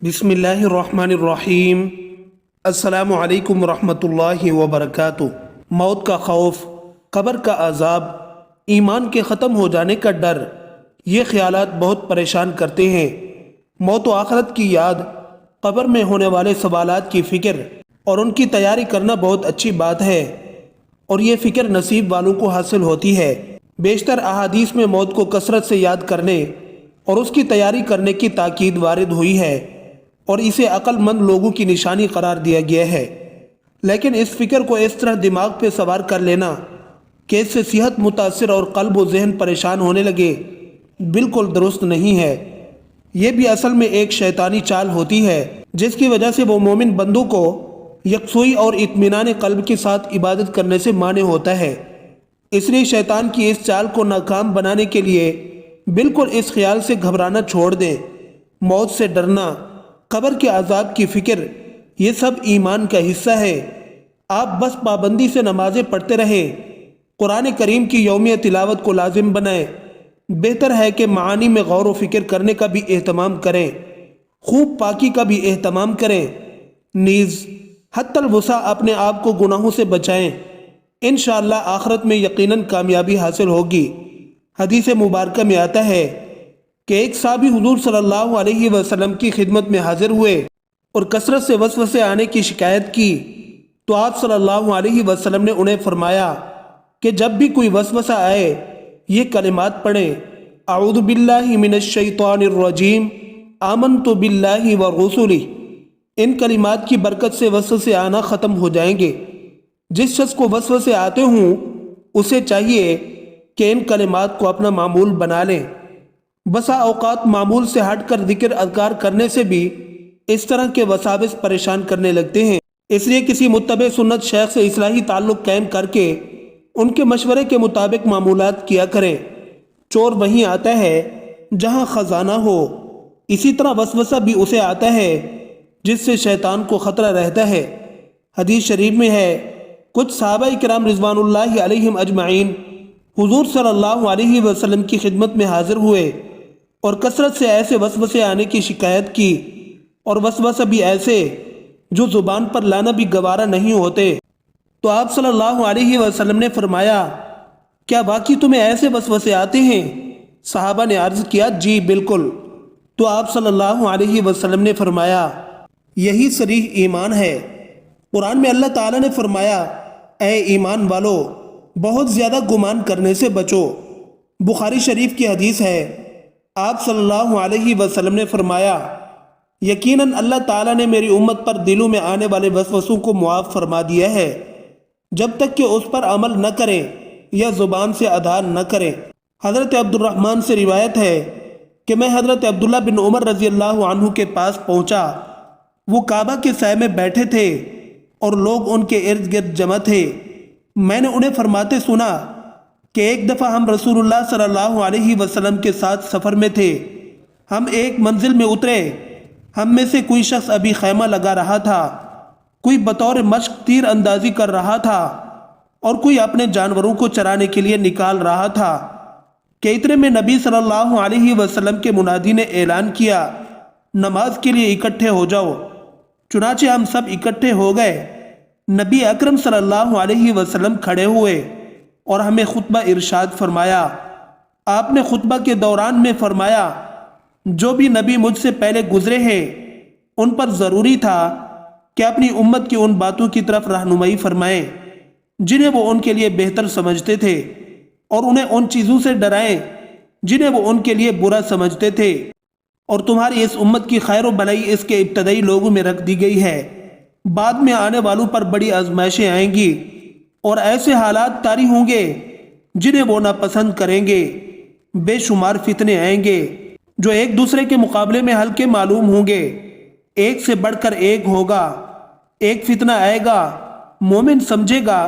بسم اللہ الرحمن الرحیم۔ السلام علیکم ورحمۃ اللہ وبرکاتہ۔ موت کا خوف، قبر کا عذاب، ایمان کے ختم ہو جانے کا ڈر، یہ خیالات بہت پریشان کرتے ہیں۔ موت و آخرت کی یاد، قبر میں ہونے والے سوالات کی فکر اور ان کی تیاری کرنا بہت اچھی بات ہے، اور یہ فکر نصیب والوں کو حاصل ہوتی ہے۔ بیشتر احادیث میں موت کو کثرت سے یاد کرنے اور اس کی تیاری کرنے کی تاکید وارد ہوئی ہے، اور اسے عقل مند لوگوں کی نشانی قرار دیا گیا ہے۔ لیکن اس فکر کو اس طرح دماغ پہ سوار کر لینا کہ اس سے صحت متاثر اور قلب و ذہن پریشان ہونے لگے، بالکل درست نہیں ہے۔ یہ بھی اصل میں ایک شیطانی چال ہوتی ہے، جس کی وجہ سے وہ مومن بندوں کو یکسوئی اور اطمینان قلب کے ساتھ عبادت کرنے سے مانع ہوتا ہے۔ اس لیے شیطان کی اس چال کو ناکام بنانے کے لیے بالکل اس خیال سے گھبرانا چھوڑ دیں۔ موت سے ڈرنا، قبر کے عذاب کی فکر، یہ سب ایمان کا حصہ ہے۔ آپ بس پابندی سے نمازیں پڑھتے رہیں، قرآن کریم کی یومیہ تلاوت کو لازم بنائیں۔ بہتر ہے کہ معانی میں غور و فکر کرنے کا بھی اہتمام کریں، خوب پاکی کا بھی اہتمام کریں، نیز حتی الوسع اپنے آپ کو گناہوں سے بچائیں۔ انشاءاللہ آخرت میں یقیناً کامیابی حاصل ہوگی۔ حدیث مبارکہ میں آتا ہے کہ ایک صحابی حضور صلی اللہ علیہ وسلم کی خدمت میں حاضر ہوئے اور کثرت سے وسوسے آنے کی شکایت کی، تو آپ صلی اللہ علیہ وسلم نے انہیں فرمایا کہ جب بھی کوئی وسوسہ آئے یہ کلمات پڑھیں: اعوذ باللہ من الشیطان الرجیم، آمنت باللہ ورسلہ۔ ان کلمات کی برکت سے وسوسے آنا ختم ہو جائیں گے۔ جس شخص کو وسوسے آتے ہوں اسے چاہیے کہ ان کلمات کو اپنا معمول بنا لیں۔ بسا اوقات معمول سے ہٹ کر ذکر اذکار کرنے سے بھی اس طرح کے وساوس پریشان کرنے لگتے ہیں۔ اس لیے کسی متبع سنت شیخ سے اصلاحی تعلق قائم کر کے ان کے مشورے کے مطابق معمولات کیا کریں۔ چور وہیں آتا ہے جہاں خزانہ ہو، اسی طرح وسوسہ بھی اسے آتا ہے جس سے شیطان کو خطرہ رہتا ہے۔ حدیث شریف میں ہے، کچھ صحابہ کرام رضوان اللہ علیہم اجمعین حضور صلی اللہ علیہ وسلم کی خدمت میں حاضر ہوئے اور کثرت سے ایسے وسوسے آنے کی شکایت کی، اور وسوسہ بھی ایسے جو زبان پر لانا بھی گوارا نہیں ہوتے۔ تو آپ صلی اللہ علیہ وسلم نے فرمایا، کیا واقعی تمہیں ایسے وسوسے آتے ہیں؟ صحابہ نے عرض کیا، جی بالکل۔ تو آپ صلی اللہ علیہ وسلم نے فرمایا، یہی صریح ایمان ہے۔ قرآن میں اللہ تعالیٰ نے فرمایا، اے ایمان والو، بہت زیادہ گمان کرنے سے بچو۔ بخاری شریف کی حدیث ہے، آپ صلی اللہ علیہ وسلم نے فرمایا، یقیناً اللہ تعالیٰ نے میری امت پر دلوں میں آنے والے وسوسوں کو معاف فرما دیا ہے، جب تک کہ اس پر عمل نہ کریں یا زبان سے ادا نہ کریں۔ حضرت عبد الرحمن سے روایت ہے کہ میں حضرت عبداللہ بن عمر رضی اللہ عنہ کے پاس پہنچا۔ وہ کعبہ کے سائے میں بیٹھے تھے اور لوگ ان کے ارد گرد جمع تھے۔ میں نے انہیں فرماتے سنا کہ ایک دفعہ ہم رسول اللہ صلی اللہ علیہ وسلم کے ساتھ سفر میں تھے۔ ہم ایک منزل میں اترے، ہم میں سے کوئی شخص ابھی خیمہ لگا رہا تھا، کوئی بطور مشق تیر اندازی کر رہا تھا، اور کوئی اپنے جانوروں کو چرانے کے لیے نکال رہا تھا کہ اتنے میں نبی صلی اللہ علیہ وسلم کے منادی نے اعلان کیا، نماز کے لیے اکٹھے ہو جاؤ۔ چنانچہ ہم سب اکٹھے ہو گئے۔ نبی اکرم صلی اللہ علیہ وسلم کھڑے ہوئے اور ہمیں خطبہ ارشاد فرمایا۔ آپ نے خطبہ کے دوران میں فرمایا، جو بھی نبی مجھ سے پہلے گزرے ہیں ان پر ضروری تھا کہ اپنی امت کی ان باتوں کی طرف رہنمائی فرمائیں جنہیں وہ ان کے لیے بہتر سمجھتے تھے، اور انہیں ان چیزوں سے ڈرائیں جنہیں وہ ان کے لیے برا سمجھتے تھے، اور تمہاری اس امت کی خیر و بھلائی اس کے ابتدائی لوگوں میں رکھ دی گئی ہے۔ بعد میں آنے والوں پر بڑی آزمائشیں آئیں گی اور ایسے حالات طاری ہوں گے جنہیں وہ ناپسند کریں گے۔ بے شمار فتنے آئیں گے جو ایک دوسرے کے مقابلے میں ہلکے معلوم ہوں گے، ایک سے بڑھ کر ایک ہوگا۔ ایک فتنہ آئے گا، مومن سمجھے گا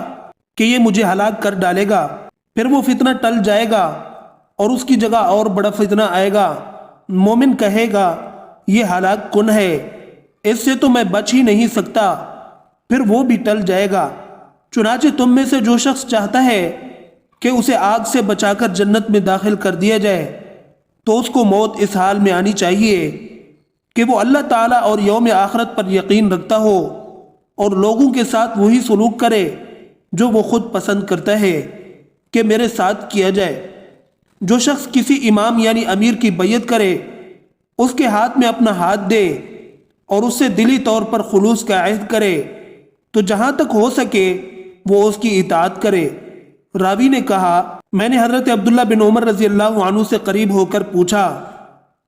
کہ یہ مجھے ہلاک کر ڈالے گا، پھر وہ فتنہ ٹل جائے گا اور اس کی جگہ اور بڑا فتنہ آئے گا۔ مومن کہے گا یہ ہلاک کن ہے، اس سے تو میں بچ ہی نہیں سکتا، پھر وہ بھی ٹل جائے گا۔ چنانچہ تم میں سے جو شخص چاہتا ہے کہ اسے آگ سے بچا کر جنت میں داخل کر دیا جائے تو اس کو موت اس حال میں آنی چاہیے کہ وہ اللہ تعالیٰ اور یوم آخرت پر یقین رکھتا ہو اور لوگوں کے ساتھ وہی سلوک کرے جو وہ خود پسند کرتا ہے کہ میرے ساتھ کیا جائے۔ جو شخص کسی امام یعنی امیر کی بیعت کرے، اس کے ہاتھ میں اپنا ہاتھ دے اور اس سے دلی طور پر خلوص کا عہد کرے تو جہاں تک ہو سکے وہ اس کی اطاعت کرے۔ راوی نے کہا، میں نے حضرت عبداللہ بن عمر رضی اللہ عنہ سے قریب ہو کر پوچھا،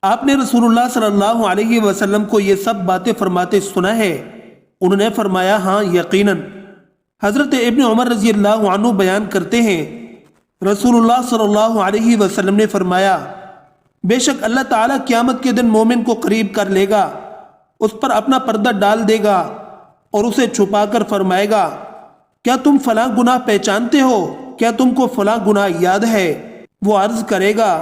آپ نے رسول اللہ صلی اللہ علیہ وسلم کو یہ سب باتیں فرماتے سنا ہے؟ انہوں نے فرمایا، ہاں یقیناً۔ حضرت ابن عمر رضی اللہ عنہ بیان کرتے ہیں، رسول اللہ صلی اللہ علیہ وسلم نے فرمایا، بے شک اللہ تعالیٰ قیامت کے دن مومن کو قریب کر لے گا، اس پر اپنا پردہ ڈال دے گا اور اسے چھپا کر فرمائے گا، کیا تم فلاں گناہ پہچانتے ہو؟ کیا تم کو فلاں گناہ یاد ہے؟ وہ عرض کرے گا،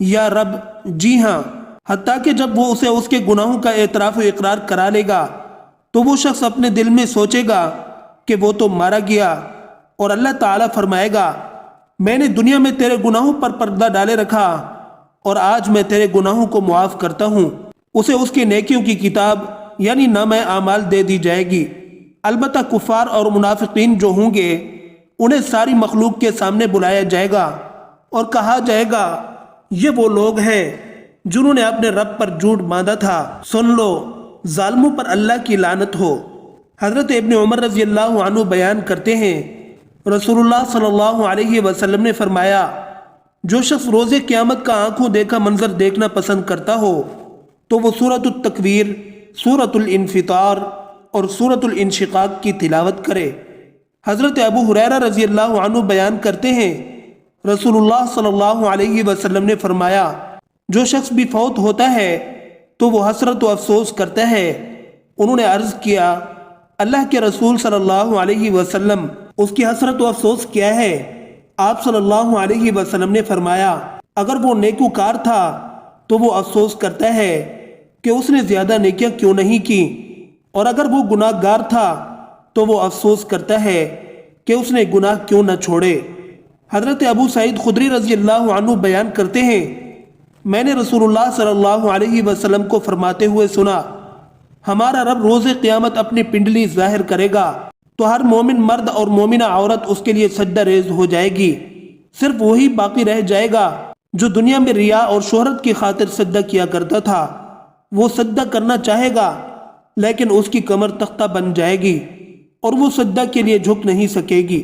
یا رب جی ہاں، حتیٰ کہ جب وہ اسے اس کے گناہوں کا اعتراف و اقرار کرا لے گا تو وہ شخص اپنے دل میں سوچے گا کہ وہ تو مارا گیا، اور اللہ تعالیٰ فرمائے گا، میں نے دنیا میں تیرے گناہوں پر پردہ ڈالے رکھا اور آج میں تیرے گناہوں کو معاف کرتا ہوں۔ اسے اس کی نیکیوں کی کتاب یعنی نامہ اعمال دے دی جائے گی۔ البتہ کفار اور منافقین جو ہوں گے انہیں ساری مخلوق کے سامنے بلایا جائے گا اور کہا جائے گا، یہ وہ لوگ ہیں جنہوں نے اپنے رب پر جھوٹ باندھا تھا، سن لو ظالموں پر اللہ کی لعنت ہو۔ حضرت ابن عمر رضی اللہ عنہ بیان کرتے ہیں، رسول اللہ صلی اللہ علیہ وسلم نے فرمایا، جو شخص روز قیامت کا آنکھوں دیکھا منظر دیکھنا پسند کرتا ہو تو وہ سورۃ التکویر، سورۃ الانفطار اور سورۃ الانشقاق کی تلاوت کرے۔ حضرت ابو ہریرہ رضی اللہ عنہ بیان کرتے ہیں، رسول اللہ صلی اللہ علیہ وسلم نے فرمایا، جو شخص بھی فوت ہوتا ہے تو وہ حسرت و افسوس کرتا ہے۔ انہوں نے عرض کیا، اللہ کے رسول صلی اللہ علیہ وسلم، اس کی حسرت و افسوس کیا ہے؟ آپ صلی اللہ علیہ وسلم نے فرمایا، اگر وہ نیکوکار تھا تو وہ افسوس کرتا ہے کہ اس نے زیادہ نیکیاں کیوں نہیں کی، اور اگر وہ گناہ گار تھا تو وہ افسوس کرتا ہے کہ اس نے گناہ کیوں نہ چھوڑے۔ حضرت ابو سعید خدری رضی اللہ عنہ بیان کرتے ہیں، میں نے رسول اللہ صلی اللہ علیہ وسلم کو فرماتے ہوئے سنا، ہمارا رب روز قیامت اپنی پنڈلی ظاہر کرے گا تو ہر مومن مرد اور مومنہ عورت اس کے لیے سجدہ ریز ہو جائے گی، صرف وہی باقی رہ جائے گا جو دنیا میں ریا اور شہرت کی خاطر سجدہ کیا کرتا تھا۔ وہ سجدہ کرنا چاہے گا لیکن اس کی کمر تختہ بن جائے گی اور وہ سجدہ کے لیے جھک نہیں سکے گی۔